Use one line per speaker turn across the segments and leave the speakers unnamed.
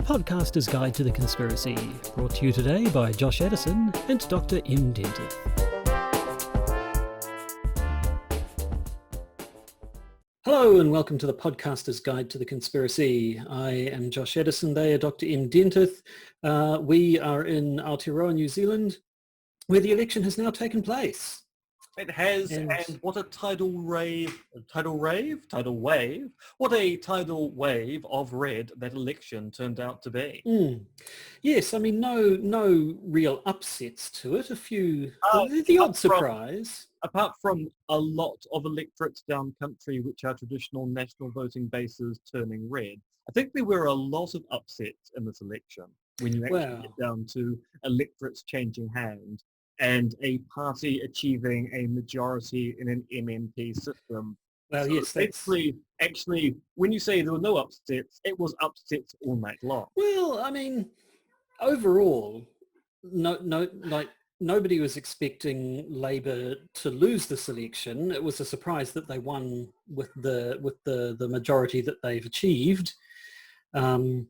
Podcaster's Guide to the Conspiracy, brought to you today by Josh Edison and Dr. M. Dentith. Hello and welcome to the Podcaster's Guide to the Conspiracy. I am Josh Edison, they are Dr. M. Dentith. We are in Aotearoa, New Zealand, where the election has now taken place.
It has, and what a tidal wave, what a tidal wave of red that election turned out to be.
Yes, I mean, no real upsets to it, a few, the odd surprise.
Apart from a lot of electorates down country which are traditional national voting bases turning red, I think there were a lot of upsets in this election when you actually get down to electorates changing hands and a party achieving a majority in an MMP system.
Well,
so
yes, that's...
Actually, when you say there were no upsets, it was upsets all night long.
Well, I mean, overall, nobody was expecting Labour to lose this election. It was a surprise that they won with the majority that they've achieved. And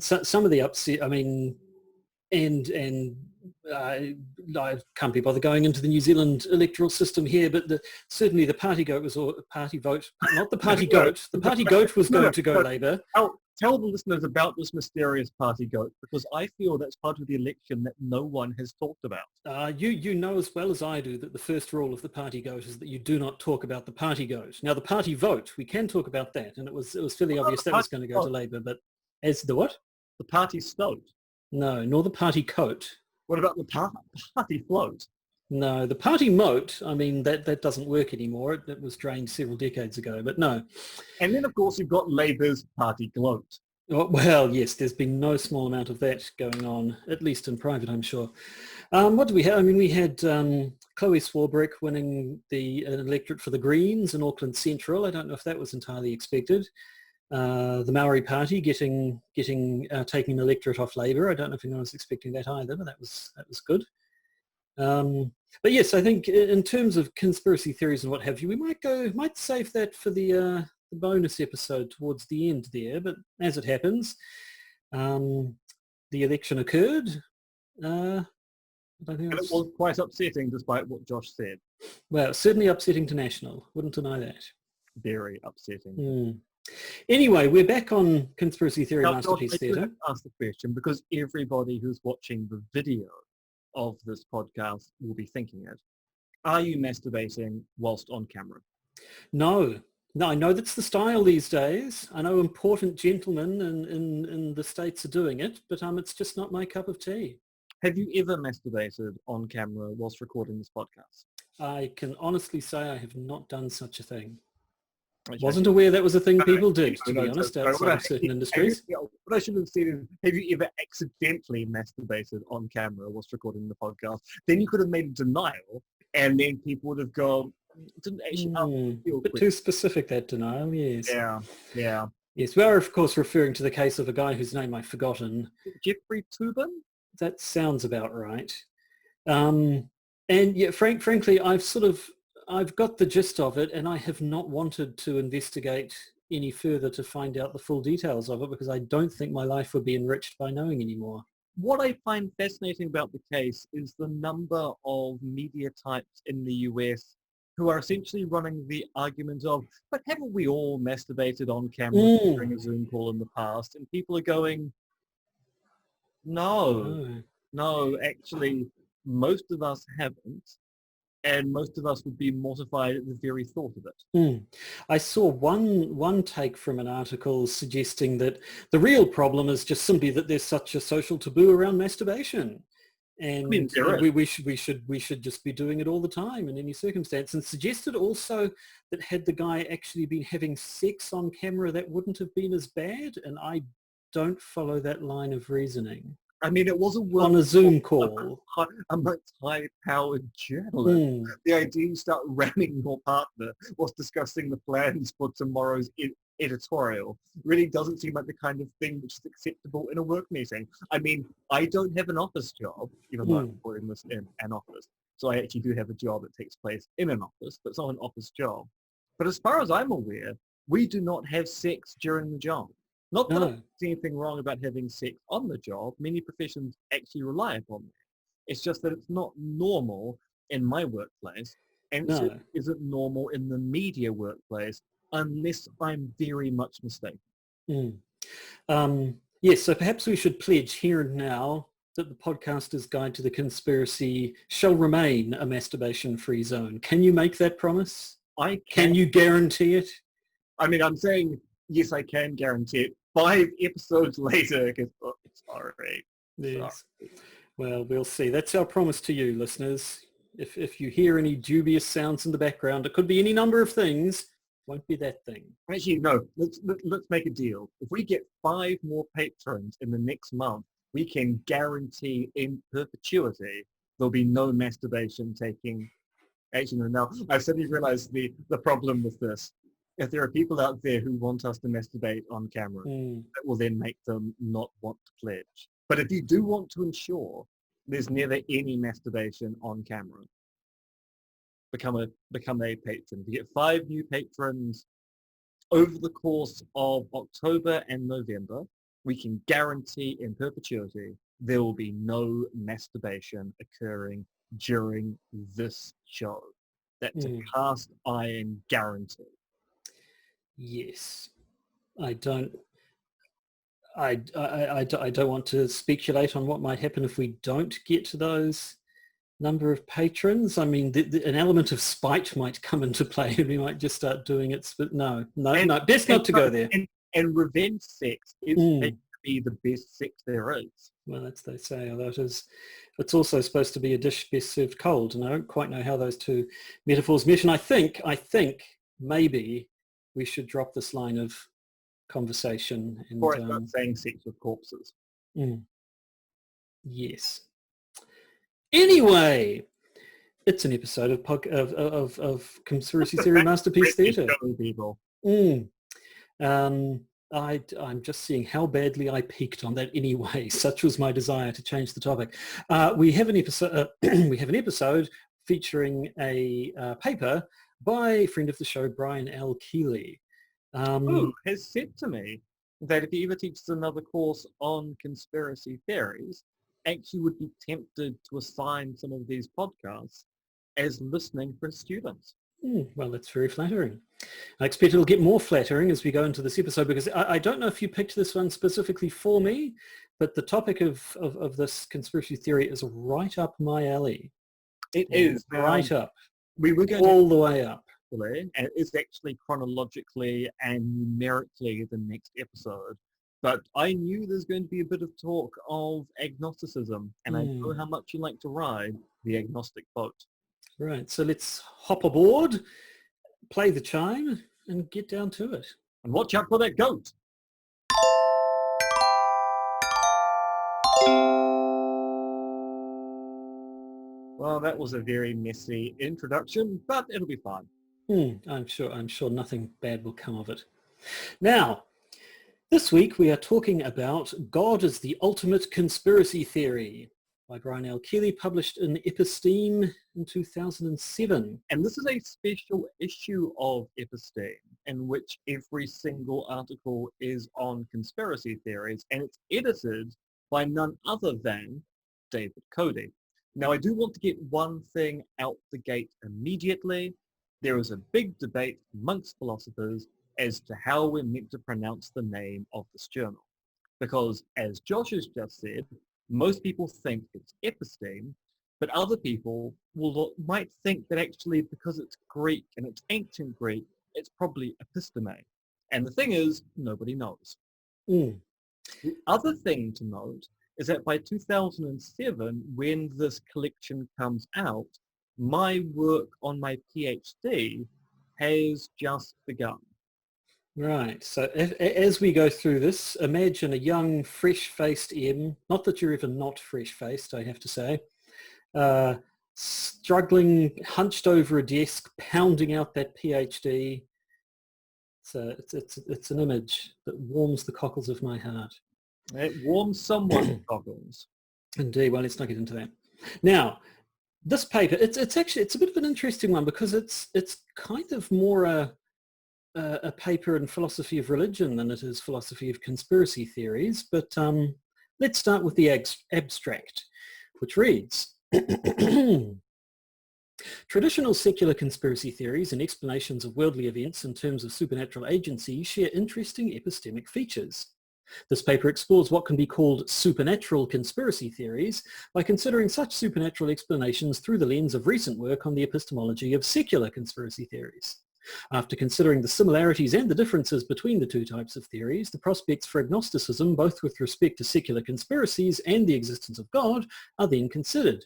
so, some of the upset, I mean, I can't be bothered going into the New Zealand electoral system here, but certainly the party goat was, or party vote, not the party goat. The party goat was going to go Labour.
Tell the listeners about this mysterious party goat, because I feel that's part of the election that no one has talked about.
You know as well as I do that the first rule of the party goat is that you do not talk about the party goat. Now the party vote, we can talk about that, and it was fairly obvious that was going to go to Labour, but as the what?
The party stoat.
No, nor the party coat.
What about the party float?
No, the party moat, I mean, that doesn't work anymore. It was drained several decades ago, but no.
And then, of course, you've got Labour's party gloat.
Well, yes, there's been no small amount of that going on, at least in private, I'm sure. What do we have? I mean, we had Chloe Swarbrick winning the electorate for the Greens in Auckland Central. I don't know if that was entirely expected. The Maori Party taking an electorate off Labour. I don't know if anyone was expecting that either, but that was good. But yes, I think in terms of conspiracy theories and what have you, we might save that for the bonus episode towards the end there. But as it happens, the election occurred. And
it was quite upsetting, despite what Josh said.
Well, certainly upsetting to National. Wouldn't deny that.
Very upsetting.
Anyway, we're back on Conspiracy Theory Masterpiece Theatre.
I ask the question because everybody who's watching the video of this podcast will be thinking it. Are you masturbating whilst on camera?
No, I know that's the style these days. I know important gentlemen in the States are doing it, but it's just not my cup of tea.
Have you ever masturbated on camera whilst recording this podcast?
I can honestly say I have not done such a thing. Wasn't aware that was a thing people did, to be honest, outside of certain industries.
What I should have said is, have you ever accidentally masturbated on camera whilst recording the podcast? Then you could have made a denial, and then people would have gone, didn't actually feel
bit too specific, that denial, yes.
Yeah.
Yes, we are, of course, referring to the case of a guy whose name I've forgotten.
Jeffrey Toobin?
That sounds about right. And yeah, frankly, I've got the gist of it, and I have not wanted to investigate any further to find out the full details of it, because I don't think my life would be enriched by knowing anymore.
What I find fascinating about the case is the number of media types in the US who are essentially running the argument of, but haven't we all masturbated on camera during a Zoom call in the past? And people are going, no, actually, most of us haven't. And most of us would be mortified at the very thought of it.
I saw one take from an article suggesting that the real problem is just simply that there's such a social taboo around masturbation, and we should just be doing it all the time in any circumstance. And suggested also that had the guy actually been having sex on camera, that wouldn't have been as bad. And I don't follow that line of reasoning.
I mean, it was
on a Zoom call
amongst high-powered journalists. The idea you start ramming your partner whilst discussing the plans for tomorrow's editorial really doesn't seem like the kind of thing which is acceptable in a work meeting. I mean, I don't have an office job, even though I'm recording this in an office. So I actually do have a job that takes place in an office, but it's not an office job. But as far as I'm aware, we do not have sex during the job. Not that
No,
there's anything wrong about having sex on the job. Many professions actually rely upon that. It's just that it's not normal in my workplace, and it
no.
isn't normal in the media workplace unless I'm very much mistaken.
Mm. Yes, so perhaps we should pledge here and now that the podcaster's guide to the conspiracy shall remain a masturbation-free zone. Can you make that promise?
I
Can
can.
you guarantee it?
I mean, I'm saying yes, I can guarantee it. 5 episodes later, because sorry.
Yes. Well, we'll see. That's our promise to you, listeners. If you hear any dubious sounds in the background, it could be any number of things. Won't be that thing.
Actually, no. Let's make a deal. If we get 5 more patrons in the next month, we can guarantee in perpetuity there'll be no masturbation taking. Actually, no. Now I've suddenly realised the problem with this. If there are people out there who want us to masturbate on camera,
Mm.
that will then make them not want to pledge. But if you do want to ensure there's never any masturbation on camera, become a patron. You get 5 new patrons over the course of October and November. We can guarantee in perpetuity there will be no masturbation occurring during this show. That's a cast iron guarantee.
Yes. I don't don't want to speculate on what might happen if we don't get to those number of patrons. I mean, an element of spite might come into play and we might just start doing it. But no, best not to go there.
And revenge sex is meant to be the best sex there is.
Well, that's they say, although it's also supposed to be a dish best served cold, and I don't quite know how those two metaphors mesh. And I think maybe we should drop this line of conversation. And,
or about saying sex with corpses.
Yes. Anyway, it's an episode of Conspiracy Theory Masterpiece Theatre. I'm just seeing how badly I peaked on that anyway. Such was my desire to change the topic. We have an episode. We have an episode featuring a paper by a friend of the show, Brian L. Keeley.
Who has said to me that if he ever teaches another course on conspiracy theories, actually would be tempted to assign some of these podcasts as listening for students.
Well, that's very flattering. I expect it'll get more flattering as we go into this episode, because I don't know if you picked this one specifically for me, but the topic of this conspiracy theory is right up my alley.
It is.
Right up.
We were going
all the way up.
And it's actually chronologically and numerically the next episode. But I knew there's going to be a bit of talk of agnosticism, and I know how much you like to ride the agnostic boat.
Right, so let's hop aboard, play the chime, and get down to it.
And watch out for that goat. Well, that was a very messy introduction, but it'll be fine.
I'm sure nothing bad will come of it. Now, this week we are talking about God as the Ultimate Conspiracy Theory by Brian L. Keeley, published in Episteme in 2007.
And this is a special issue of Episteme in which every single article is on conspiracy theories, and it's edited by none other than David Cody. Now, I do want to get one thing out the gate immediately. There is a big debate amongst philosophers as to how we're meant to pronounce the name of this journal. Because, as Josh has just said, most people think it's episteme, but other people might think that actually because it's Greek and it's ancient Greek, it's probably episteme. And the thing is, nobody knows. The other thing to note is that by 2007, when this collection comes out, my work on my PhD has just begun.
Right, so as we go through this, imagine a young, fresh-faced M, not that you're even not fresh-faced, I have to say, struggling, hunched over a desk, pounding out that PhD. So it's an image that warms the cockles of my heart.
It warms someone's cockles.
Indeed, well, let's not get into that. Now, this paper, it's a bit of an interesting one because it's kind of more a paper in philosophy of religion than it is philosophy of conspiracy theories, but let's start with the abstract, which reads, traditional secular conspiracy theories and explanations of worldly events in terms of supernatural agency share interesting epistemic features. This paper explores what can be called supernatural conspiracy theories by considering such supernatural explanations through the lens of recent work on the epistemology of secular conspiracy theories. After considering the similarities and the differences between the two types of theories, the prospects for agnosticism, both with respect to secular conspiracies and the existence of God, are then considered.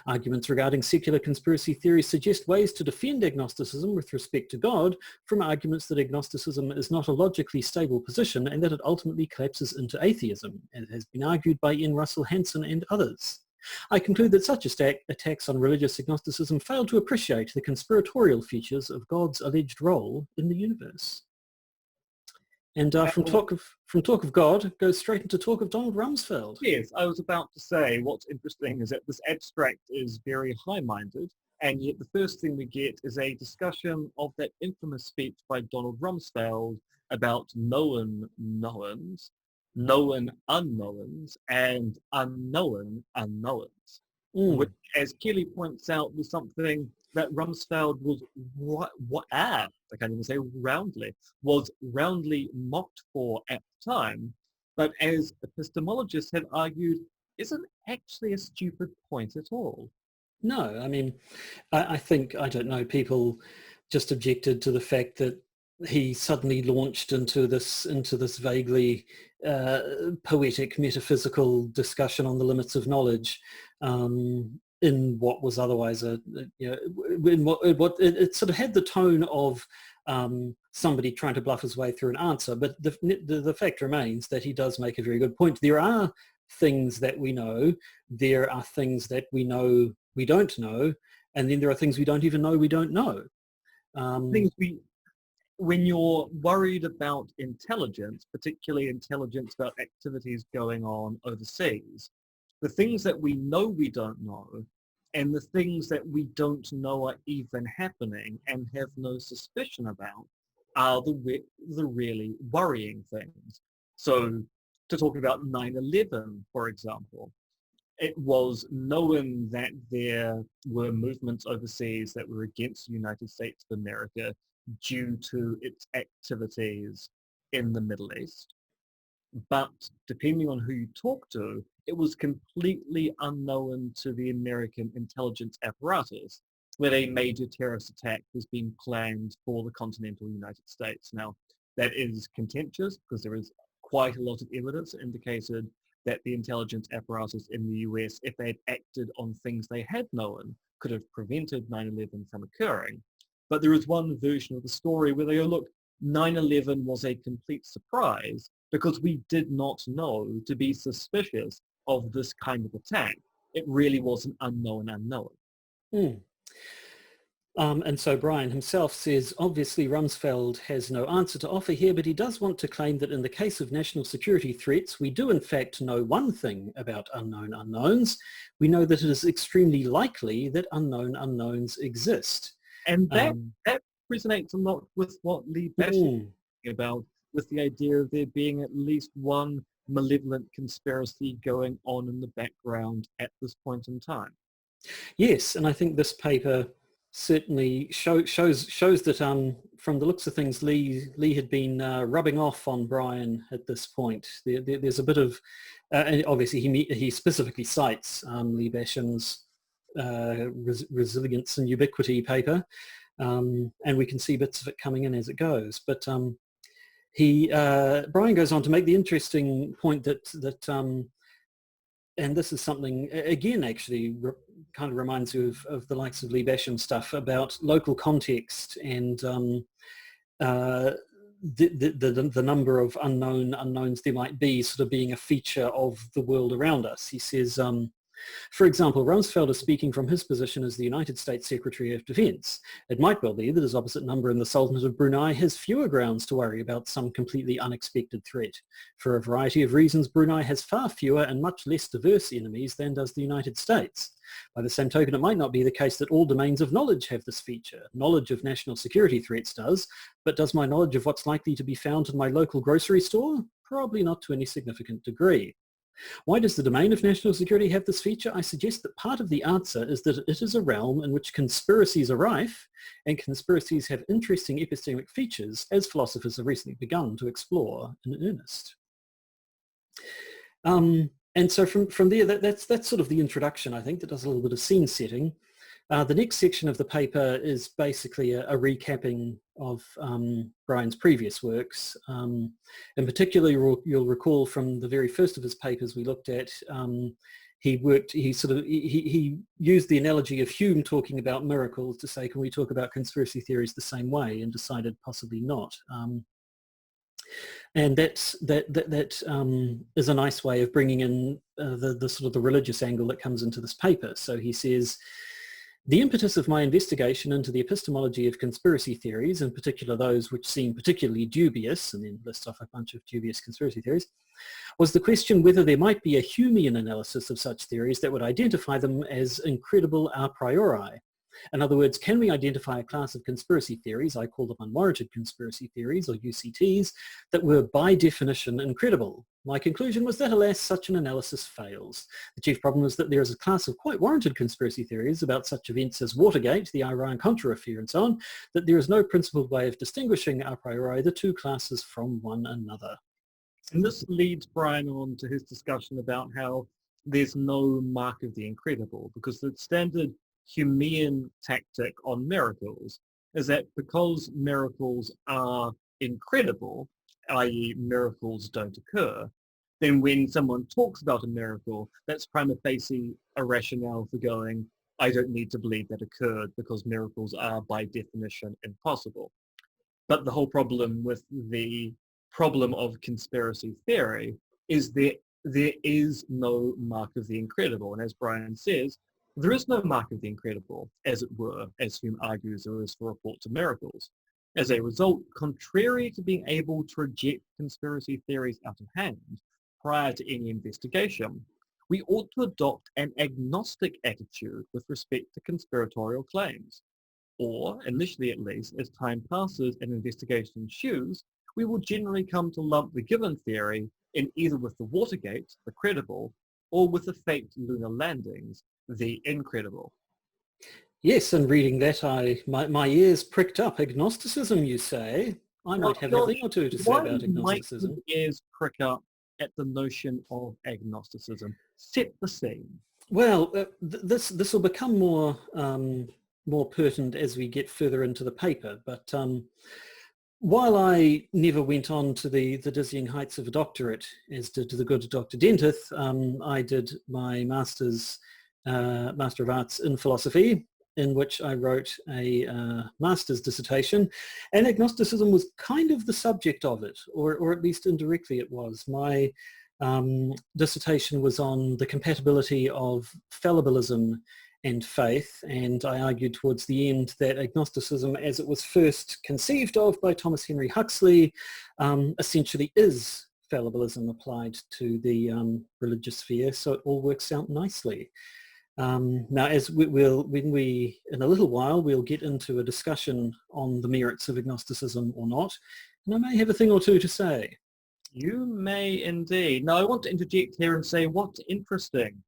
Arguments regarding secular conspiracy theories suggest ways to defend agnosticism with respect to God from arguments that agnosticism is not a logically stable position and that it ultimately collapses into atheism, as has been argued by N. Russell Hanson and others. I conclude that such attacks on religious agnosticism fail to appreciate the conspiratorial features of God's alleged role in the universe. And from talk of God, goes straight into talk of Donald Rumsfeld.
Yes, I was about to say, what's interesting is that this abstract is very high-minded, and yet the first thing we get is a discussion of that infamous speech by Donald Rumsfeld about known knowns, known unknowns, and unknown unknowns, which, as Keeley points out, was something that Rumsfeld was I can't even say roundly, was roundly mocked for at the time, but as epistemologists have argued, isn't actually a stupid point at all.
No, I mean, I think, I don't know, people just objected to the fact that he suddenly launched into this vaguely poetic metaphysical discussion on the limits of knowledge, in what was otherwise it sort of had the tone of somebody trying to bluff his way through an answer. But the fact remains that he does make a very good point. There are things that we know, there are things that we know we don't know, and then there are things we don't even know we don't know.
When you're worried about intelligence, particularly intelligence about activities going on overseas, the things that we know we don't know and the things that we don't know are even happening and have no suspicion about are the really worrying things. So to talk about 9/11, for example, it was known that there were movements overseas that were against the United States of America due to its activities in the Middle East. But depending on who you talk to, it was completely unknown to the American intelligence apparatus that a major terrorist attack was being planned for the continental United States. Now, that is contentious because there is quite a lot of evidence that indicated that the intelligence apparatus in the US, if they had acted on things they had known, could have prevented 9/11 from occurring. But there is one version of the story where they go, look, 9/11 was a complete surprise because we did not know to be suspicious of this kind of attack. It really was an unknown unknown.
And so Brian himself says, obviously Rumsfeld has no answer to offer here, but he does want to claim that in the case of national security threats, we do in fact know one thing about unknown unknowns. We know that it is extremely likely that unknown unknowns exist.
And that resonates a lot with what Lee Bash is talking about, with the idea of there being at least one malevolent conspiracy going on in the background at this point in time.
Yes, and I think this paper certainly shows that from the looks of things, Lee had been rubbing off on Brian at this point. There's a bit of, and obviously he specifically cites Lee Basham's Resilience and Ubiquity paper, and we can see bits of it coming in as it goes. But Brian goes on to make the interesting point that and this is something, again, actually kind of reminds you of the likes of Lee Basham stuff about local context and the number of unknowns there might be sort of being a feature of the world around us. He says, For example, Rumsfeld is speaking from his position as the United States Secretary of Defense. It might well be that his opposite number in the Sultanate of Brunei has fewer grounds to worry about some completely unexpected threat. For a variety of reasons, Brunei has far fewer and much less diverse enemies than does the United States. By the same token, it might not be the case that all domains of knowledge have this feature. Knowledge of national security threats does, but does my knowledge of what's likely to be found in my local grocery store? Probably not to any significant degree. Why does the domain of national security have this feature? I suggest that part of the answer is that it is a realm in which conspiracies are rife, and conspiracies have interesting epistemic features, as philosophers have recently begun to explore in earnest. And so from there, that's sort of the introduction, I think, that does a little bit of scene setting. The next section of the paper is basically a recapping of Brian's previous works. In particular, you'll recall from the very first of his papers we looked at, he used the analogy of Hume talking about miracles to say, can we talk about conspiracy theories the same way, and decided possibly not. And that is a nice way of bringing in the sort of the religious angle that comes into this paper. So he says, the impetus of my investigation into the epistemology of conspiracy theories, in particular those which seem particularly dubious, and then lists off a bunch of dubious conspiracy theories, was the question whether there might be a Humean analysis of such theories that would identify them as incredible a priori. In other words, can we identify a class of conspiracy theories, I call them unwarranted conspiracy theories, or UCTs, that were by definition incredible? My conclusion was that, alas, such an analysis fails. The chief problem is that there is a class of quite warranted conspiracy theories about such events as Watergate, the Iran-Contra affair, and so on, that there is no principled way of distinguishing a priori the two classes from one another.
And this leads Brian on to his discussion about how there's no mark of the incredible, because the standard Humean tactic on miracles is that because miracles are incredible, i.e. miracles don't occur, then when someone talks about a miracle, that's prima facie a rationale for going, I don't need to believe that occurred because miracles are by definition impossible. But the whole problem with the problem of conspiracy theory is that there is no mark of the incredible. And as Brian says, there is no mark of the incredible, as it were, as Hume argues there is for reports of miracles. As a result, contrary to being able to reject conspiracy theories out of hand prior to any investigation, we ought to adopt an agnostic attitude with respect to conspiratorial claims. Or, initially at least, as time passes and investigation ensues, we will generally come to lump the given theory in either with the Watergate, the credible, or with the faked lunar landings, the incredible.
Yes, and reading that, my ears pricked up. Agnosticism, you say? I might have a thing or two to say about agnosticism.
Why do ears prick up at the notion of agnosticism? Set the scene.
Well, this will become more pertinent as we get further into the paper. But while I never went on to the dizzying heights of a doctorate, as did the good Dr. Dentith, I did my Master of Arts in Philosophy, in which I wrote a master's dissertation, and agnosticism was kind of the subject of it, or at least indirectly it was. My dissertation was on the compatibility of Fallablism and faith, and I argued towards the end that agnosticism, as it was first conceived of by Thomas Henry Huxley, essentially is Fallablism applied to the religious sphere, so it all works out nicely. Now, as in a little while, we'll get into a discussion on the merits of agnosticism or not, and I may have a thing or two to say.
You may indeed. Now, I want to interject here and say what's interesting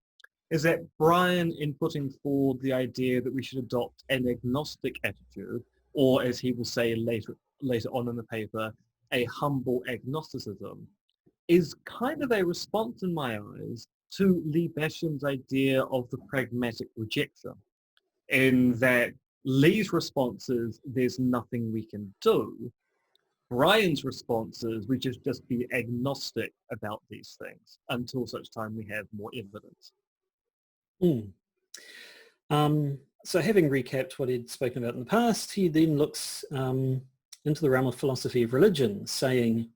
is that Brian, in putting forward the idea that we should adopt an agnostic attitude, or as he will say later on in the paper, a humble agnosticism, is kind of a response in my eyes to Lee Basham's idea of the pragmatic rejection, in that Lee's response is there's nothing we can do. Brian's response is we just be agnostic about these things until such time we have more evidence.
So having recapped what he'd spoken about in the past, he then looks into the realm of philosophy of religion, saying,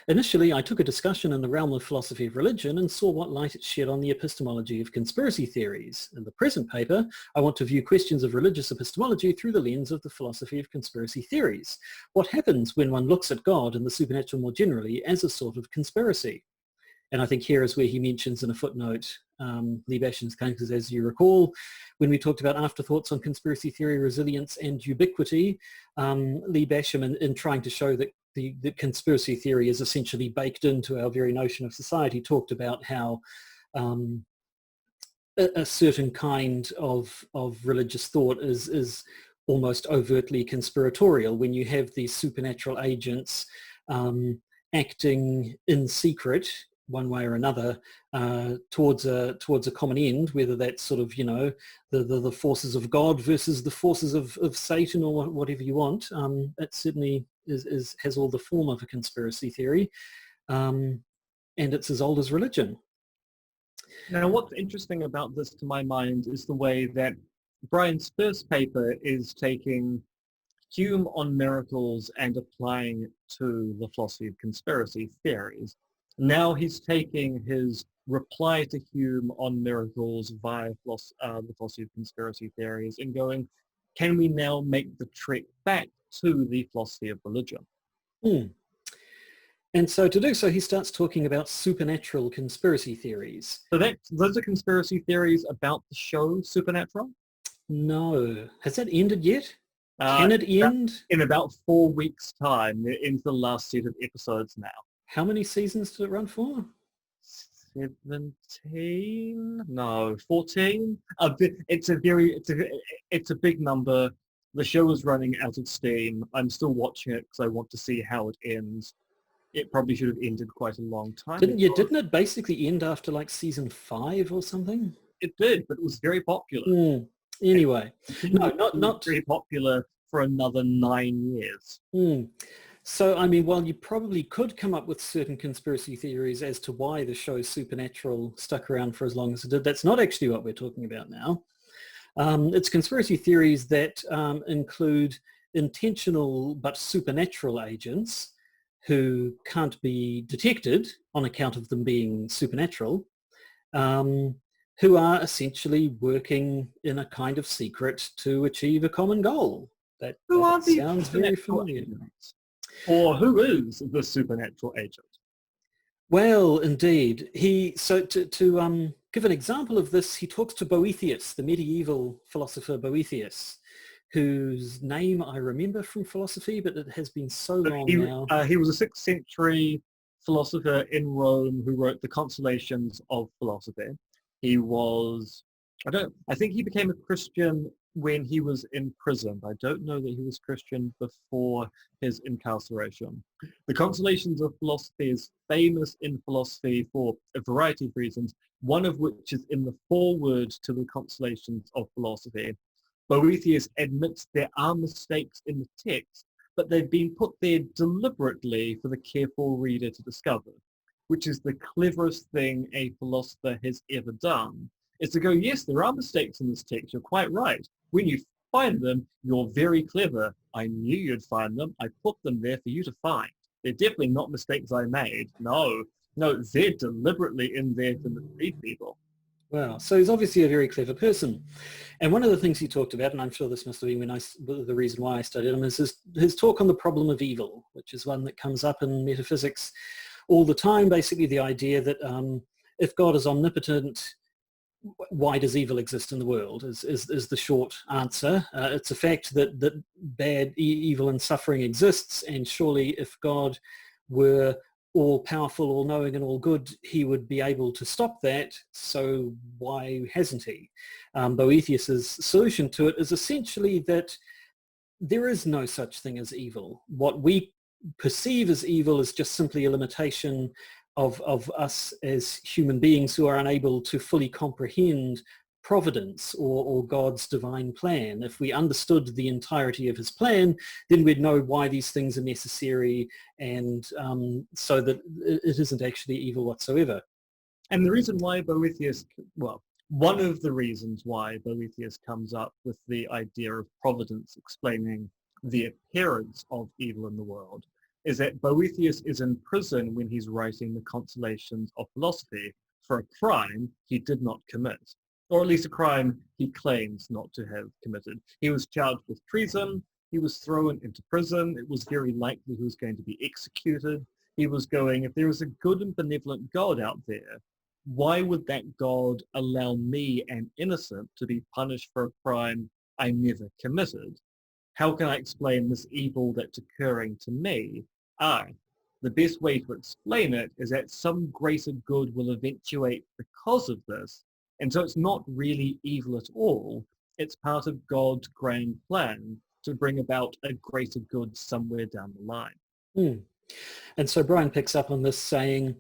Initially, I took a discussion in the realm of philosophy of religion and saw what light it shed on the epistemology of conspiracy theories. In the present paper, I want to view questions of religious epistemology through the lens of the philosophy of conspiracy theories. What happens when one looks at God and the supernatural more generally as a sort of conspiracy? And I think here is where he mentions in a footnote Lee Basham's cases, as you recall, when we talked about afterthoughts on conspiracy theory, resilience and ubiquity, Lee Basham, in trying to show that the conspiracy theory is essentially baked into our very notion of society, talked about how a certain kind of religious thought is almost overtly conspiratorial when you have these supernatural agents acting in secret one way or another towards a common end, whether that's sort of, the forces of God versus the forces of Satan or whatever you want. It certainly has all the form of a conspiracy theory, and it's as old as religion.
Now, what's interesting about this to my mind is the way that Brian's first paper is taking Hume on miracles and applying it to the philosophy of conspiracy theories. Now he's taking his reply to Hume on miracles via the philosophy of conspiracy theories and going, can we now make the trek back to the philosophy of religion?
And so to do so, he starts talking about supernatural conspiracy theories.
So those are conspiracy theories about the show Supernatural?
No. Has that ended yet? Can it end?
In about 4 weeks' time. They're into the last set of episodes now.
How many seasons did it run for?
17? No, 14? It's a big number. The show is running out of steam. I'm still watching it because I want to see how it ends. It probably should have ended quite a long time ago.
Didn't it basically end after like season 5 or something?
It did, but it was very popular.
Anyway, no, not
very popular for another 9 years.
So, I mean, while you probably could come up with certain conspiracy theories as to why the show Supernatural stuck around for as long as it did, that's not actually what we're talking about now. It's conspiracy theories that include intentional but supernatural agents who can't be detected on account of them being supernatural, who are essentially working in a kind of secret to achieve a common goal. That sounds very familiar.
Agents? Or who is the supernatural agent?
Well, indeed. To give an example of this, he talks to Boethius, the medieval philosopher Boethius, whose name I remember from philosophy, but it has been so long now.
He was a 6th century philosopher in Rome who wrote the Consolations of Philosophy. He was, I think he became a Christian when he was in prison. I don't know that he was Christian before his incarceration. The Consolations of Philosophy is famous in philosophy for a variety of reasons, one of which is in the foreword to the Consolations of Philosophy. Boethius admits there are mistakes in the text, but they've been put there deliberately for the careful reader to discover, which is the cleverest thing a philosopher has ever done, is to go, yes, there are mistakes in this text, you're quite right. When you find them, you're very clever. I knew you'd find them. I put them there for you to find. They're definitely not mistakes I made. No, they're deliberately in there to mislead people.
Wow. So he's obviously a very clever person. And one of the things he talked about, and I'm sure this must have been the reason why I studied him, is his talk on the problem of evil, which is one that comes up in metaphysics all the time. Basically the idea that if God is omnipotent, why does evil exist in the world is the short answer. It's a fact that bad, evil and suffering exists, and surely if God were all-powerful, all-knowing and all-good, he would be able to stop that, so why hasn't he? Boethius's solution to it is essentially that there is no such thing as evil. What we perceive as evil is just simply a limitation of us as human beings who are unable to fully comprehend providence or God's divine plan. If we understood the entirety of his plan, then we'd know why these things are necessary, and so that it isn't actually evil whatsoever.
And the reason why one of the reasons why Boethius comes up with the idea of providence explaining the appearance of evil in the world is that Boethius is in prison when he's writing the Consolations of Philosophy for a crime he did not commit, or at least a crime he claims not to have committed. He was charged with treason. He was thrown into prison. It was very likely he was going to be executed. He was going, if there is a good and benevolent God out there, why would that God allow me, an innocent, to be punished for a crime I never committed? How can I explain this evil that's occurring to me? The best way to explain it is that some greater good will eventuate because of this. And so it's not really evil at all. It's part of God's grand plan to bring about a greater good somewhere down the line.
Mm. And so Brian picks up on this saying,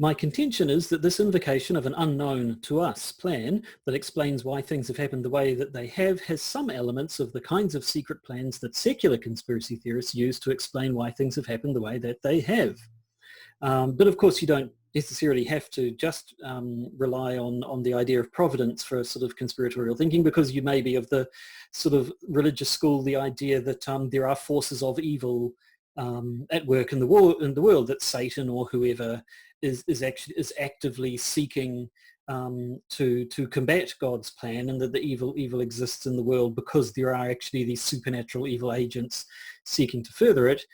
my contention is that this invocation of an unknown to us plan that explains why things have happened the way that they have has some elements of the kinds of secret plans that secular conspiracy theorists use to explain why things have happened the way that they have. But of course, you don't necessarily have to just rely on the idea of providence for sort of conspiratorial thinking, because you may be of the sort of religious school, the idea that there are forces of evil at work in the world, that Satan or whoever is actively seeking to combat God's plan, and that the evil exists in the world because there are actually these supernatural evil agents seeking to further it.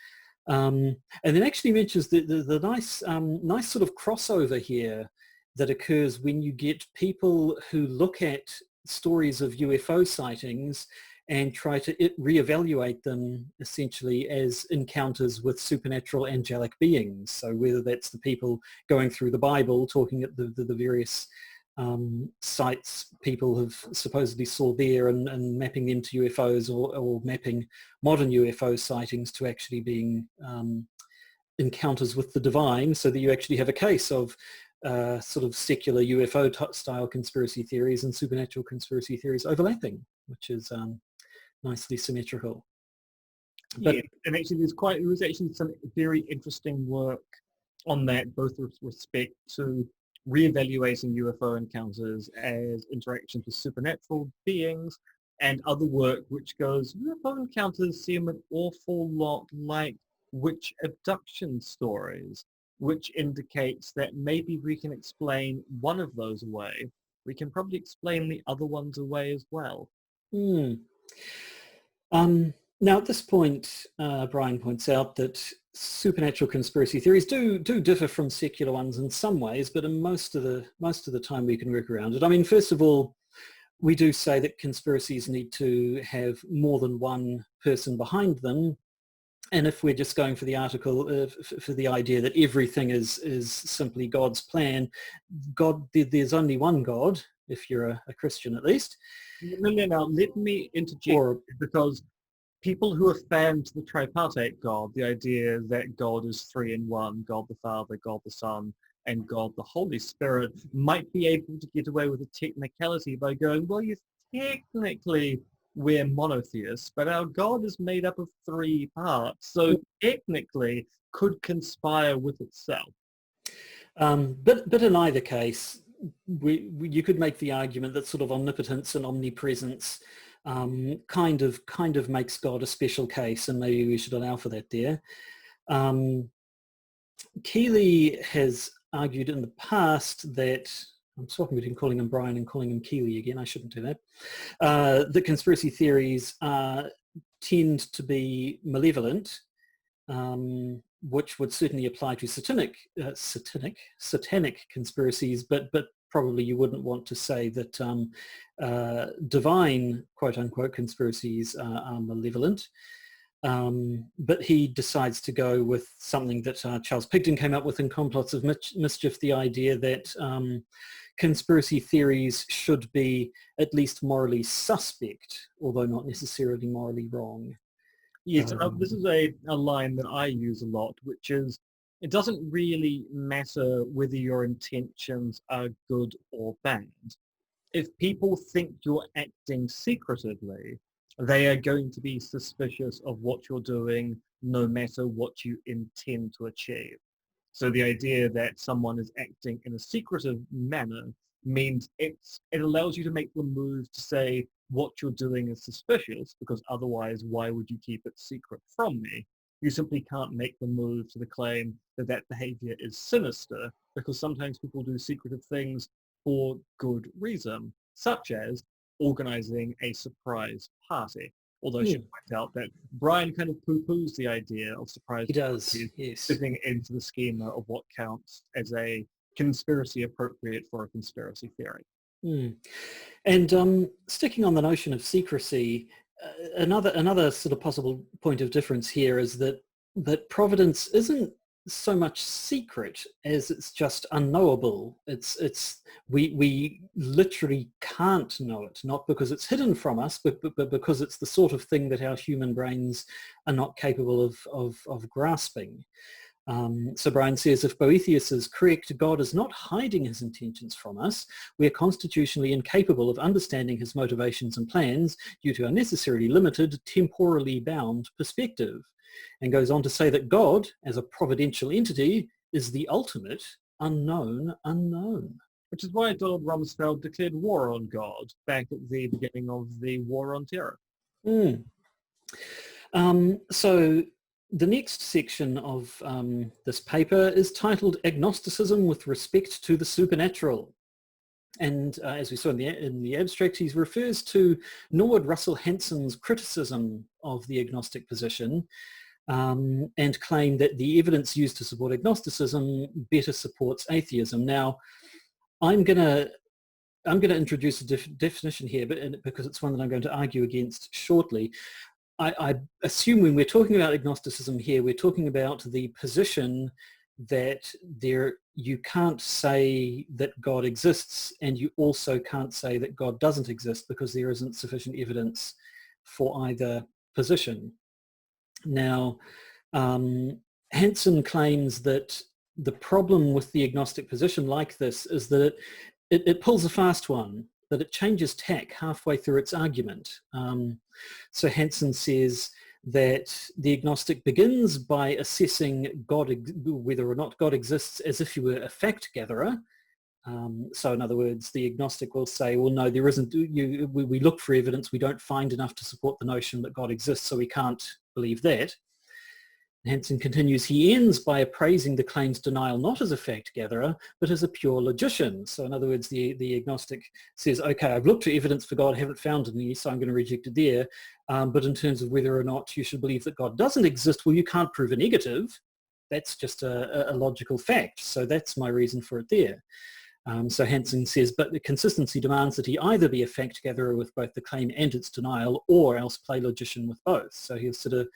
And then actually mentions the nice sort of crossover here that occurs when you get people who look at stories of UFO sightings and try to reevaluate them essentially as encounters with supernatural angelic beings. So whether that's the people going through the Bible, talking at the various sites people have supposedly saw there, and mapping them to UFOs, or mapping modern UFO sightings to actually being encounters with the divine, so that you actually have a case of sort of secular UFO style conspiracy theories and supernatural conspiracy theories overlapping, which is nicely symmetrical.
But, yeah, and actually there was actually some very interesting work on that, both with respect to re-evaluating UFO encounters as interactions with supernatural beings, and other work which goes, UFO encounters seem an awful lot like witch abduction stories, which indicates that maybe we can explain one of those away. We can probably explain the other ones away as well.
Now at this point, Brian points out that supernatural conspiracy theories do differ from secular ones in some ways, but in most of the time we can work around it. I mean, first of all, we do say that conspiracies need to have more than one person behind them. And if we're just going for the article, for the idea that everything is simply God's plan, there's only one God, if you're a Christian at least.
No, let me interject, because people who are fans of the tripartite God, the idea that God is three in one, God the Father, God the Son, and God the Holy Spirit, might be able to get away with a technicality by going, well, yes, technically we're monotheists, but our God is made up of three parts, so technically could conspire with itself.
But in either case, you could make the argument that sort of omnipotence and omnipresence kind of makes God a special case, and maybe we should allow for that there. Keeley has argued in the past that, I'm swapping between calling him Brian and calling him Keeley again, I shouldn't do that, that conspiracy theories tend to be malevolent, which would certainly apply to satanic conspiracies, but probably you wouldn't want to say that divine, quote-unquote, conspiracies are malevolent. But he decides to go with something that Charles Pigden came up with in Complots of Mischief, the idea that conspiracy theories should be at least morally suspect, although not necessarily morally wrong.
Yes, this is a line that I use a lot, which is, it doesn't really matter whether your intentions are good or bad. If people think you're acting secretively, they are going to be suspicious of what you're doing, no matter what you intend to achieve. So the idea that someone is acting in a secretive manner means it allows you to make the move to say what you're doing is suspicious, because otherwise why would you keep it secret from me? You simply can't make the move to the claim that that behavior is sinister, because sometimes people do secretive things for good reason, such as organizing a surprise party. Although I should point out that Brian kind of poo-poos the idea of surprise
He does,
parties
yes.
fitting into the schema of what counts as a conspiracy appropriate for a conspiracy theory.
And sticking on the notion of secrecy, another sort of possible point of difference here is that providence isn't so much secret as it's just unknowable. We literally can't know it, not because it's hidden from us, but because it's the sort of thing that our human brains are not capable of grasping. So Brian says, if Boethius is correct, God is not hiding his intentions from us. We are constitutionally incapable of understanding his motivations and plans due to our necessarily limited, temporally bound perspective. And goes on to say that God, as a providential entity, is the ultimate unknown unknown.
Which is why Donald Rumsfeld declared war on God back at the beginning of the War on Terror.
So the next section of this paper is titled Agnosticism with Respect to the Supernatural. And as we saw in the abstract, he refers to Norwood Russell Hanson's criticism of the agnostic position and claim that the evidence used to support agnosticism better supports atheism. Now, I'm going to introduce a definition here, but because it's one that I'm going to argue against shortly. I assume when we're talking about agnosticism here, we're talking about the position that you can't say that God exists, and you also can't say that God doesn't exist because there isn't sufficient evidence for either position. Now, Hanson claims that the problem with the agnostic position like this is that it pulls a fast one, that it changes tack halfway through its argument. So Hanson says that the agnostic begins by assessing whether or not God exists as if you were a fact gatherer. So in other words, the agnostic will say, well, no, there isn't. We look for evidence. We don't find enough to support the notion that God exists, so we can't believe that. Hanson continues, he ends by appraising the claim's denial not as a fact gatherer, but as a pure logician. So in other words, the agnostic says, okay, I've looked for evidence for God, haven't found any, so I'm going to reject it there. But in terms of whether or not you should believe that God doesn't exist, well, you can't prove a negative. That's just a logical fact. So that's my reason for it there. So Hanson says, but the consistency demands that he either be a fact gatherer with both the claim and its denial, or else play logician with both. So he sort of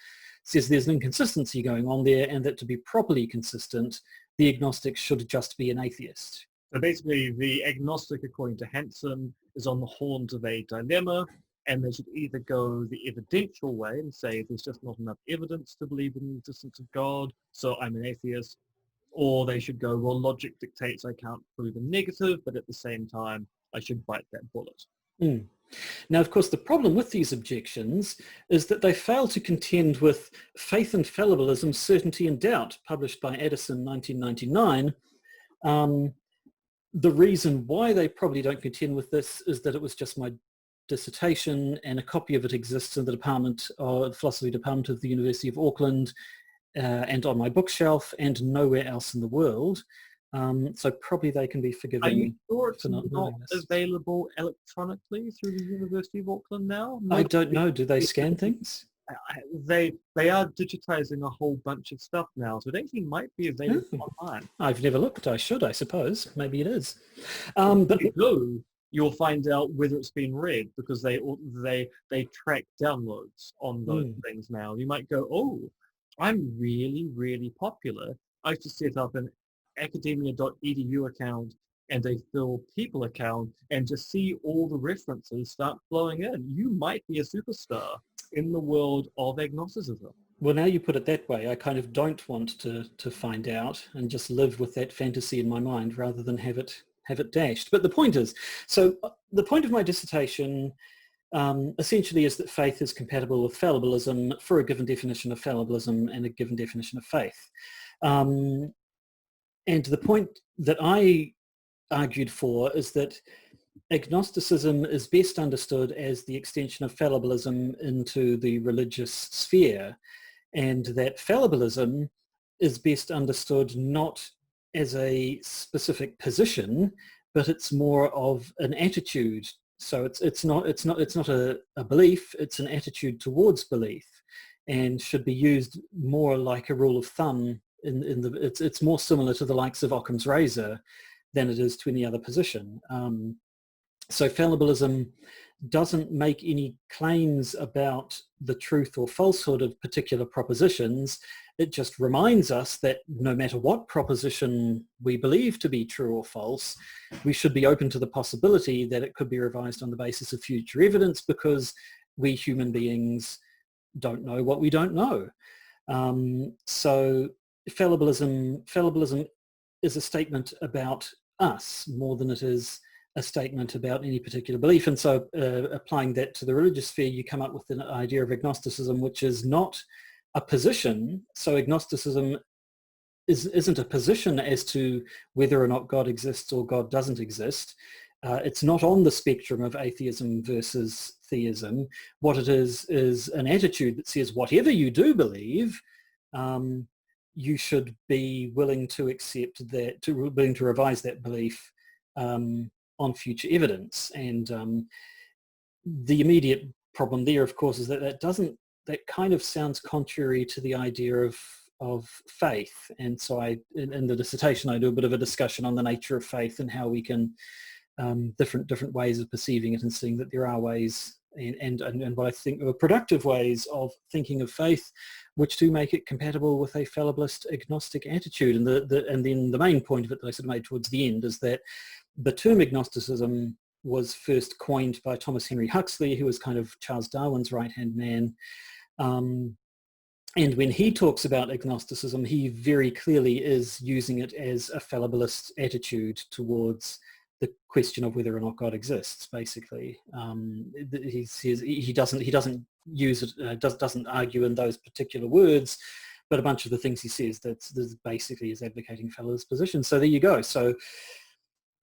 says there's an inconsistency going on there, and that to be properly consistent, the agnostic should just be an atheist.
So basically, the agnostic, according to Hanson, is on the horns of a dilemma, and they should either go the evidential way and say there's just not enough evidence to believe in the existence of God, so I'm an atheist, or they should go, well, logic dictates I can't prove a negative, but at the same time, I should bite that bullet.
Now, of course, the problem with these objections is that they fail to contend with Faith and Fallablism, Certainty and Doubt, published by Addison 1999. The reason why they probably don't contend with this is that it was just my dissertation, and a copy of it exists in the philosophy department of the University of Auckland and on my bookshelf and nowhere else in the world. So probably they can be forgiven.
Are you sure it's
for not
available electronically through the University of Auckland now?
I don't know. Do they scan things?
They are digitizing a whole bunch of stuff now, so it actually might be available online.
I've never looked. I should, I suppose. Maybe it is.
But if you do, you'll find out whether it's been read, because they track downloads on those things now. You might go, oh, I'm really, really popular. I used to set up an academia.edu account and a Phil People account and just see all the references start flowing in. You might be a superstar in the world of agnosticism.
Well, now you put it that way, I kind of don't want to find out and just live with that fantasy in my mind rather than have it dashed. But the point is, so the point of my dissertation essentially is that faith is compatible with Fallablism for a given definition of Fallablism and a given definition of faith. And the point that I argued for is that agnosticism is best understood as the extension of Fallablism into the religious sphere. and that fallibilism is best understood not as a specific position, but it's more of an attitude. So it's not a belief, it's an attitude towards belief, and should be used more like a rule of thumb. It's more similar to the likes of Occam's razor than it is to any other position. So fallibilism doesn't make any claims about the truth or falsehood of particular propositions. It just reminds us that no matter what proposition we believe to be true or false, we should be open to the possibility that it could be revised on the basis of future evidence, because we human beings don't know what we don't know. So fallibilism is a statement about us more than it is a statement about any particular belief. And so applying that to the religious sphere, you come up with an idea of agnosticism, which is not a position. So agnosticism isn't a position as to whether or not God exists or God doesn't exist. It's not on the spectrum of atheism versus theism. What it is an attitude that says whatever you do believe, you should be willing to accept that, willing to revise that belief on future evidence. And the immediate problem there, of course, is that kind of sounds contrary to the idea of faith. And so in the dissertation, I do a bit of a discussion on the nature of faith and how we can, different ways of perceiving it and seeing that there are ways and what I think are productive ways of thinking of faith, which do make it compatible with a fallibilist agnostic attitude. And then the main point of it that I sort of made towards the end is that the term agnosticism was first coined by Thomas Henry Huxley, who was kind of Charles Darwin's right-hand man. And when he talks about agnosticism, he very clearly is using it as a fallibilist attitude towards the question of whether or not God exists. Basically, he says he doesn't use it, doesn't argue in those particular words, but a bunch of the things he says that's basically is advocating fallibilist position. So there you go. So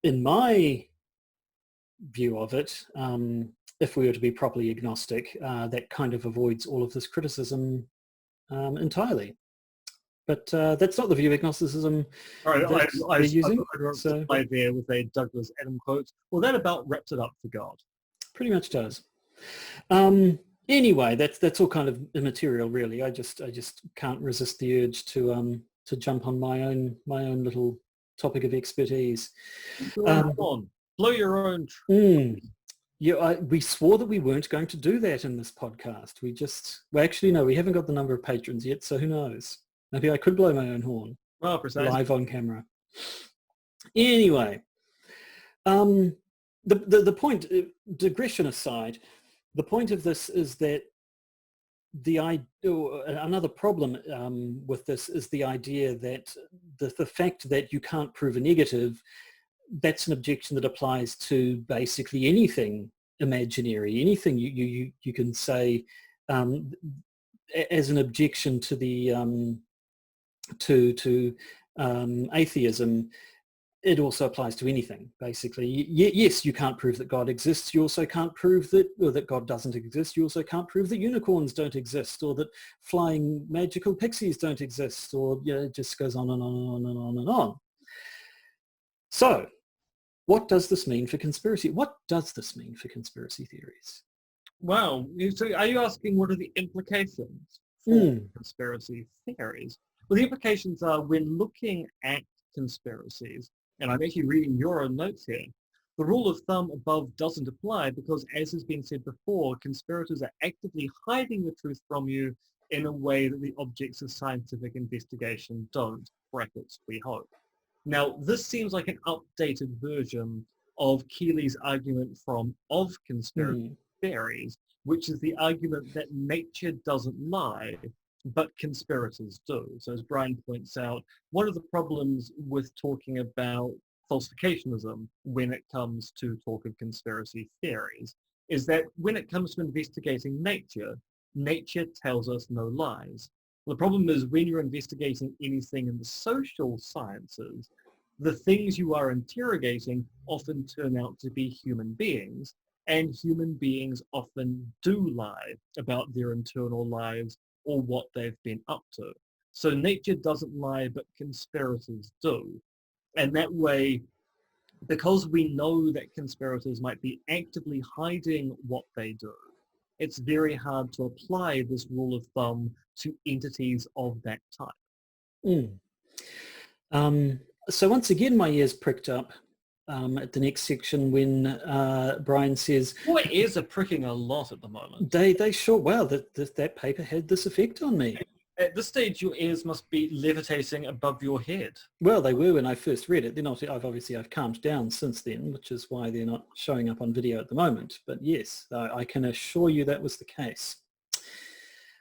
in my view of it, if we were to be properly agnostic, that kind of avoids all of this criticism entirely. But that's not the view of agnosticism that we're using.
So there with a Douglas Adam quote. Well, that about wraps it up for God.
Pretty much does. Anyway, that's all kind of immaterial, really. I just can't resist the urge to jump on my own little topic of expertise.
Blow your own.
Yeah, we swore that we weren't going to do that in this podcast. Actually, no, we haven't got the number of patrons yet, so who knows? Maybe I could blow my own horn.
Well, precisely.
Live on camera. Anyway, the point, digression aside, the point of this is that another problem with this is the idea that the fact that you can't prove a negative, that's an objection that applies to basically anything imaginary, anything you can say as an objection to the to atheism. It also applies to anything, basically. Yes, you can't prove that God exists. You also can't prove that God doesn't exist. You also can't prove that unicorns don't exist, or that flying magical pixies don't exist, or it just goes on and on and on and on. So, what does this mean for conspiracy? What does this mean for conspiracy theories?
Wow. So are you asking what are the implications for conspiracy theories? Well, the implications are when looking at conspiracies, and I'm actually reading your own notes here, the rule of thumb above doesn't apply because, as has been said before, conspirators are actively hiding the truth from you in a way that the objects of scientific investigation don't, brackets, we hope. Now, this seems like an updated version of Keeley's argument of conspiracy theories, which is the argument that nature doesn't lie, but conspirators do. So as Brian points out, one of the problems with talking about falsificationism when it comes to talk of conspiracy theories is that when it comes to investigating nature, nature tells us no lies. The problem is when you're investigating anything in the social sciences, the things you are interrogating often turn out to be human beings, and human beings often do lie about their internal lives or what they've been up to. So nature doesn't lie, but conspirators do. And that way, because we know that conspirators might be actively hiding what they do, it's very hard to apply this rule of thumb to entities of that type.
Mm. So once again, my ears pricked up at the next section when Brian says...
Your ears are pricking a lot at the moment.
They sure, wow, that paper had this effect on me.
At this stage, your ears must be levitating above your head.
Well, they were when I first read it. They're not. I've calmed down since then, which is why they're not showing up on video at the moment. But yes, I can assure you that was the case.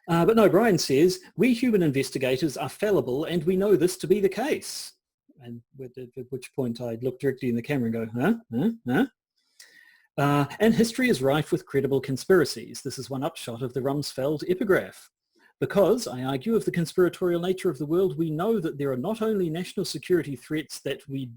But no, Brian says, we human investigators are fallible and we know this to be the case. And at which point I'd look directly in the camera and go, huh? And history is rife with credible conspiracies. This is one upshot of the Rumsfeld epigraph. Because, I argue, of the conspiratorial nature of the world, we know that there are not only national security threats that we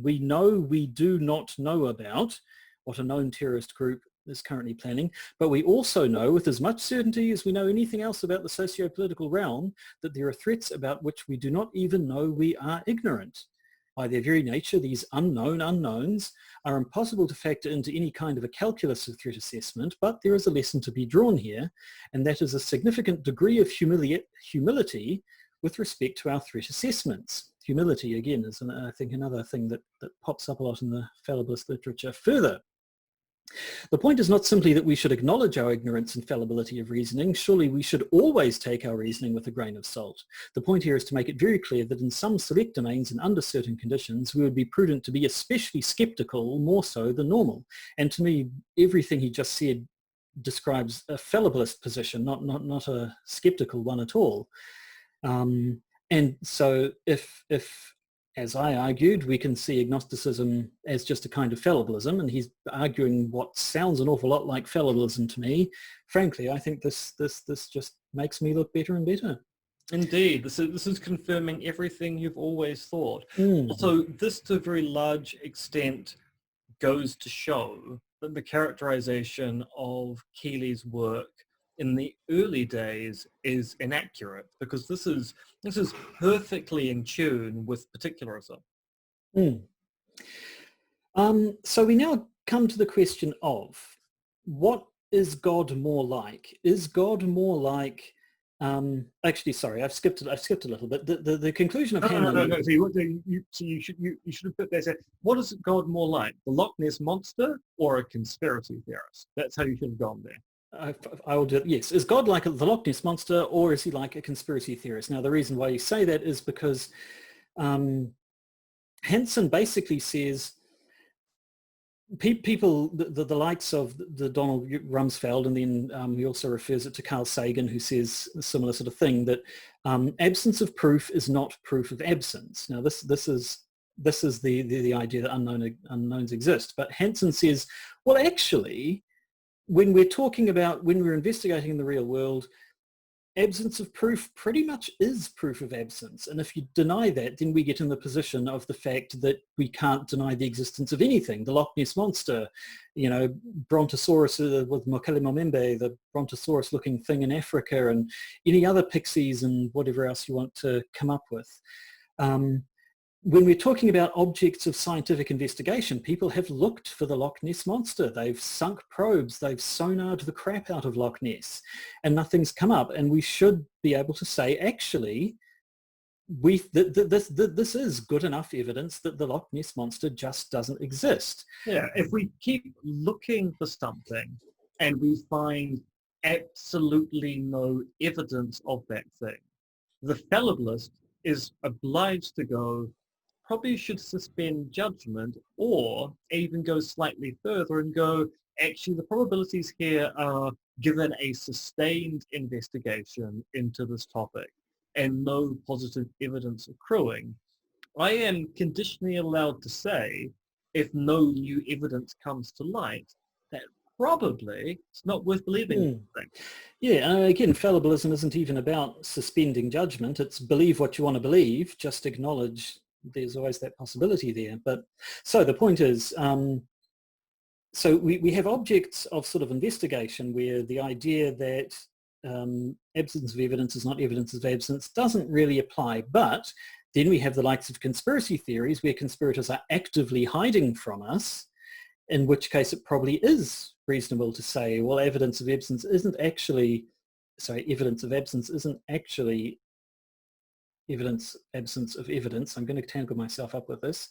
know we do not know about, what a known terrorist group is currently planning, but we also know with as much certainty as we know anything else about the socio-political realm that there are threats about which we do not even know we are ignorant. By their very nature, these unknown unknowns are impossible to factor into any kind of a calculus of threat assessment, but there is a lesson to be drawn here, and that is a significant degree of humility with respect to our threat assessments. Humility, again, is, I think, another thing that pops up a lot in the fallibilist literature. Further, the point is not simply that we should acknowledge our ignorance and fallibility of reasoning. Surely we should always take our reasoning with a grain of salt. The point here is to make it very clear that in some select domains and under certain conditions, we would be prudent to be especially skeptical, more so than normal. And to me, everything he just said describes a fallibilist position, not a skeptical one at all. And so if as I argued, we can see agnosticism as just a kind of falliblism, and he's arguing what sounds an awful lot like falliblism to me. Frankly, I think this just makes me look better and better.
Indeed, this is confirming everything you've always thought.
Mm.
Also, this to a very large extent goes to show that the characterization of Keeley's work in the early days is inaccurate, because this is perfectly in tune with particularism.
Mm. So we now come to the question of what is God more like? Is God more like? Actually, sorry, I've skipped a little bit. The conclusion of Hammond.
No. So you should have put there. Said, what is God more like? The Loch Ness Monster or a conspiracy theorist? That's how you should have gone there.
I will do it. Yes. Is God like the Loch Ness Monster, or is he like a conspiracy theorist? Now, the reason why you say that is because Hansen basically says people, the likes of the Donald Rumsfeld, and then he also refers it to Carl Sagan, who says a similar sort of thing, that absence of proof is not proof of absence. Now, this is the idea that unknowns exist. But Hansen says, well, actually, when we're investigating in the real world, absence of proof pretty much is proof of absence. And if you deny that, then we get in the position of the fact that we can't deny the existence of anything. The Loch Ness Monster, Brontosaurus with Mokele Momembe, the Brontosaurus-looking thing in Africa, and any other pixies and whatever else you want to come up with. When we're talking about objects of scientific investigation, people have looked for the Loch Ness Monster. They've sunk probes, they've sonared the crap out of Loch Ness, and nothing's come up. And we should be able to say, actually, this is good enough evidence that the Loch Ness Monster just doesn't exist.
Yeah, if we keep looking for something and we find absolutely no evidence of that thing, the fallibilist is obliged to go, probably should suspend judgment, or even go slightly further and go, actually the probabilities here are, given a sustained investigation into this topic and no positive evidence accruing, I am conditionally allowed to say, if no new evidence comes to light, that probably it's not worth believing.
Yeah, again, fallibilism isn't even about suspending judgment. It's believe what you want to believe, just acknowledge there's always that possibility there. But so the point is, so we have objects of sort of investigation where the idea that absence of evidence is not evidence of absence doesn't really apply. But then we have the likes of conspiracy theories where conspirators are actively hiding from us, in which case it probably is reasonable to say, well, evidence of absence isn't actually evidence of absence of evidence. I'm going to tangle myself up with this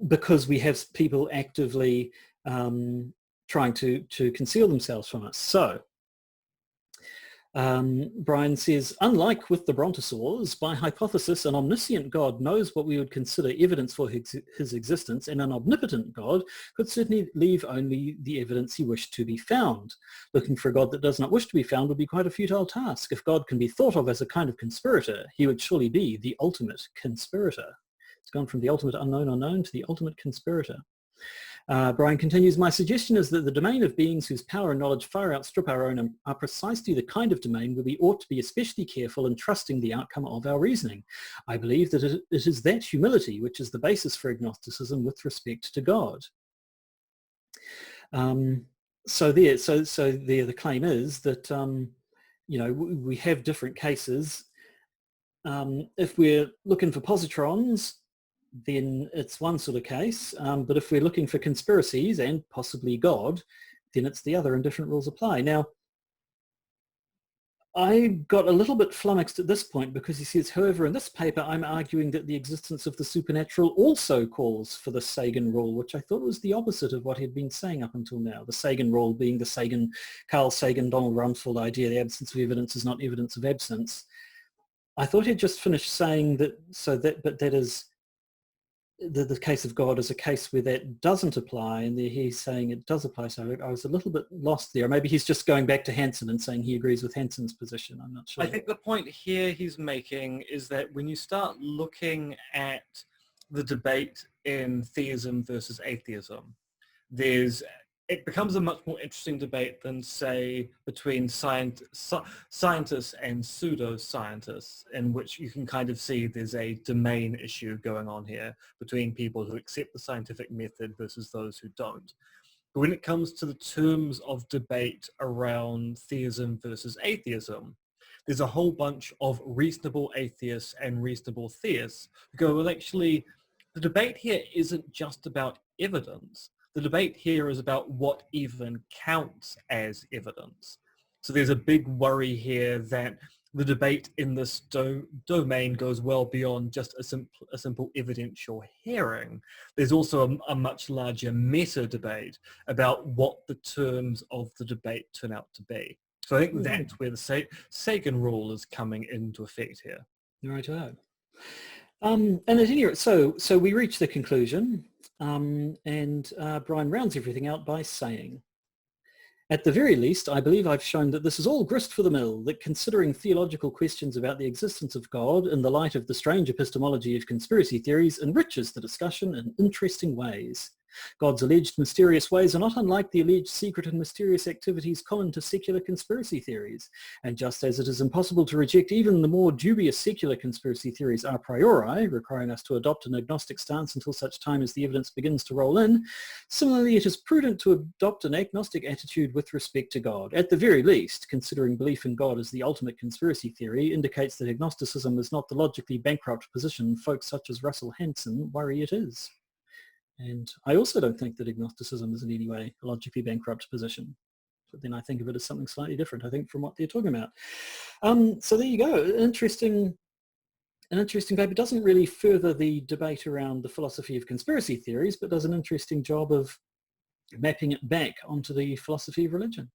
because we have people actively trying to conceal themselves from us. So Brian says, unlike with the brontosaurs, by hypothesis, an omniscient God knows what we would consider evidence for his existence, and an omnipotent God could certainly leave only the evidence he wished to be found. Looking for a God that does not wish to be found would be quite a futile task. If God can be thought of as a kind of conspirator, he would surely be the ultimate conspirator. It's gone from the ultimate unknown to the ultimate conspirator. Brian continues, my suggestion is that the domain of beings whose power and knowledge far outstrip our own are precisely the kind of domain where we ought to be especially careful in trusting the outcome of our reasoning. I believe that it is that humility which is the basis for agnosticism with respect to God. So there the claim is that, we have different cases. If we're looking for positrons, then it's one sort of case. But if we're looking for conspiracies and possibly God, then it's the other and different rules apply. Now, I got a little bit flummoxed at this point because he says, however, in this paper, I'm arguing that the existence of the supernatural also calls for the Sagan rule, which I thought was the opposite of what he'd been saying up until now. The Sagan rule being the Carl Sagan, Donald Rumsfeld idea, the absence of evidence is not evidence of absence. I thought he'd just finished saying that, but that is, the case of God is a case where that doesn't apply, and he's saying it does apply. So I was a little bit lost there. Maybe he's just going back to Hansen and saying he agrees with Hansen's position. I'm not sure.
I think the point here he's making is that when you start looking at the debate in theism versus atheism, it becomes a much more interesting debate than, say, between scientists and pseudo-scientists, in which you can kind of see there's a domain issue going on here between people who accept the scientific method versus those who don't. But when it comes to the terms of debate around theism versus atheism, there's a whole bunch of reasonable atheists and reasonable theists who go, well, actually, the debate here isn't just about evidence. The debate here is about what even counts as evidence. So there's a big worry here that the debate in this domain goes well beyond just a simple evidential hearing. There's also a much larger meta debate about what the terms of the debate turn out to be. So I think that's where the Sagan rule is coming into effect here.
Right. And at any rate, so we reach the conclusion, and Brian rounds everything out by saying, at the very least, I believe I've shown that this is all grist for the mill, that considering theological questions about the existence of God in the light of the strange epistemology of conspiracy theories enriches the discussion in interesting ways. God's alleged mysterious ways are not unlike the alleged secret and mysterious activities common to secular conspiracy theories. And just as it is impossible to reject even the more dubious secular conspiracy theories a priori, requiring us to adopt an agnostic stance until such time as the evidence begins to roll in, similarly it is prudent to adopt an agnostic attitude with respect to God. At the very least, considering belief in God as the ultimate conspiracy theory indicates that agnosticism is not the logically bankrupt position folks such as Russell Hansen worry it is. And I also don't think that agnosticism is in any way a logically bankrupt position. But then I think of it as something slightly different, I think, from what they're talking about. So there you go. An interesting paper. It doesn't really further the debate around the philosophy of conspiracy theories, but does an interesting job of mapping it back onto the philosophy of religion.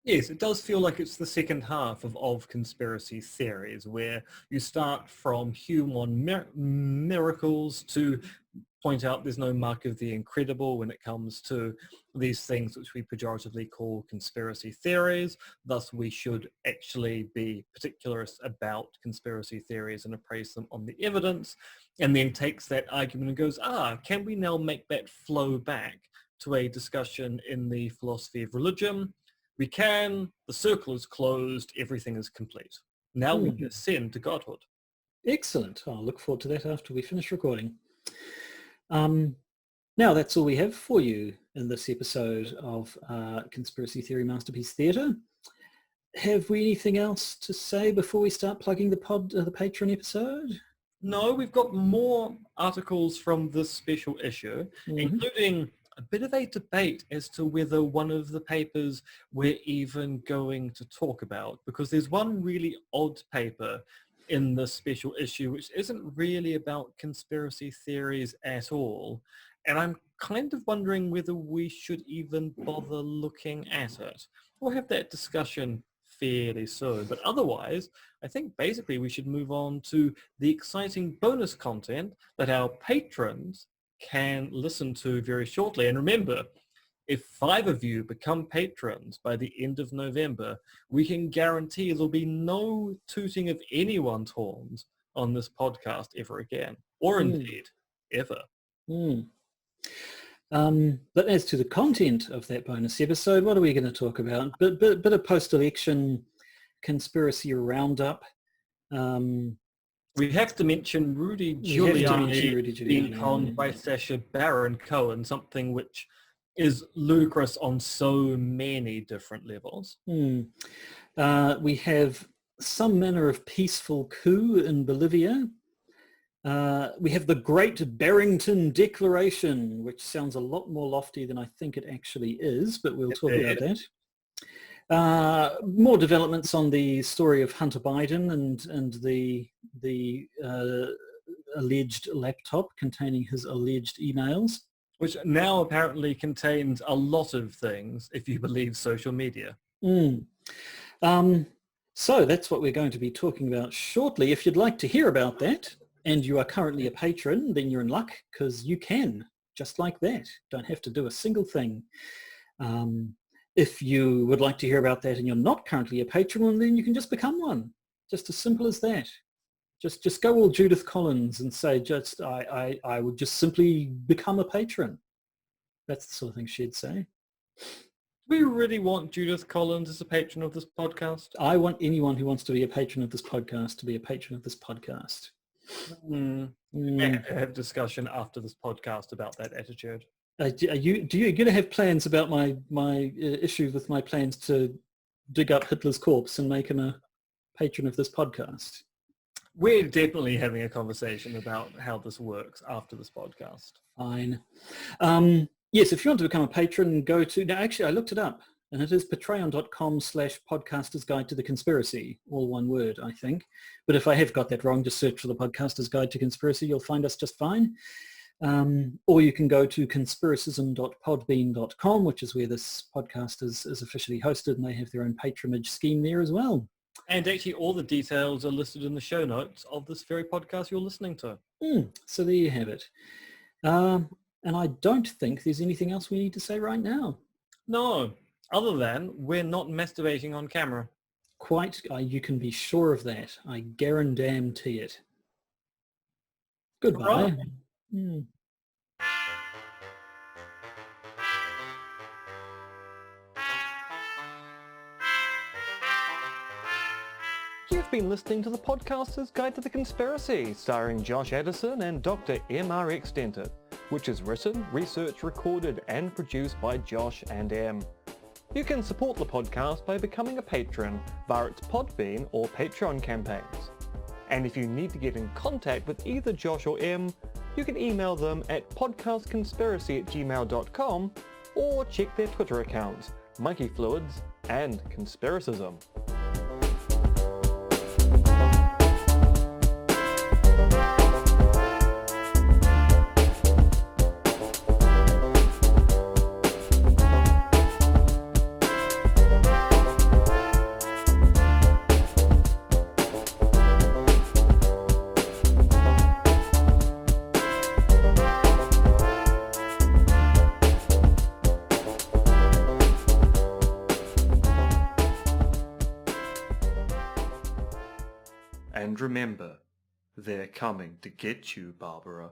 Yes, it does feel like it's the second half of conspiracy theories, where you start from human miracles to point out there's no mark of the incredible when it comes to these things which we pejoratively call conspiracy theories. Thus, we should actually be particularist about conspiracy theories and appraise them on the evidence, and then takes that argument and goes, can we now make that flow back to a discussion in the philosophy of religion? We can, the circle is closed, everything is complete. Now we can ascend to Godhood.
Excellent. I'll look forward to that after we finish recording. Now that's all we have for you in this episode of Conspiracy Theory Masterpiece Theatre. have we anything else to say before we start plugging the Patreon episode?
No, we've got more articles from this special issue, including a bit of a debate as to whether one of the papers we're even going to talk about, because there's one really odd paper in this special issue which isn't really about conspiracy theories at all, and I'm kind of wondering whether we should even bother looking at it. We'll have that discussion fairly soon, but otherwise I think basically we should move on to the exciting bonus content that our patrons can listen to very shortly. And remember, if 5 of you become patrons by the end of November, we can guarantee there'll be no tooting of anyone's horns on this podcast ever again, or indeed ever.
But as to the content of that bonus episode, what are we going to talk about? Bit of post-election conspiracy roundup.
We have to mention Rudy Giuliani being conned by Sacha Baron Cohen, something which is ludicrous on so many different levels.
We have some manner of peaceful coup in Bolivia. We have the Great Barrington Declaration, which sounds a lot more lofty than I think it actually is, but we'll talk about that. More developments on the story of Hunter Biden and the alleged laptop containing his alleged emails.
Which now apparently contains a lot of things, if you believe social media.
So that's what we're going to be talking about shortly. If you'd like to hear about that, and you are currently a patron, then you're in luck, because you can, just like that. Don't have to do a single thing. If you would like to hear about that and you're not currently a patron, well, then you can just become one. Just as simple as that. Just go all Judith Collins and say, I would just simply become a patron. That's the sort of thing she'd say.
Do we really want Judith Collins as a patron of this podcast?
I want anyone who wants to be a patron of this podcast to be a patron of this podcast.
Have discussion after this podcast about that attitude.
Do you going to have plans about my issue with my plans to dig up Hitler's corpse and make him a patron of this podcast?
We're definitely having a conversation about how this works after this podcast.
Fine. Yes, if you want to become a patron, go to... Now, actually, I looked it up, and it is patreon.com/Podcaster's Guide to the Conspiracy. All one word, I think. But if I have got that wrong, just search for the Podcaster's Guide to Conspiracy. You'll find us just fine. Or you can go to conspiracism.podbean.com, which is where this podcast is officially hosted, and they have their own patronage scheme there as well.
And actually, all the details are listed in the show notes of this very podcast you're listening to.
So there you have it. And I don't think there's anything else we need to say right now.
No, other than we're not masturbating on camera.
Quite. You can be sure of that. I guarantee it. Goodbye. Right.
You've been listening to the Podcaster's Guide to the Conspiracy, starring Josh Addison and Dr. M.R.X. Denton, which is written, researched, recorded and produced by Josh and M. You can support the podcast by becoming a patron via its Podbean or Patreon campaigns. And if you need to get in contact with either Josh or M, you can email them at podcastconspiracy@gmail.com or check their Twitter accounts, monkeyfluids and Conspiracism. And remember, they're coming to get you, Barbara.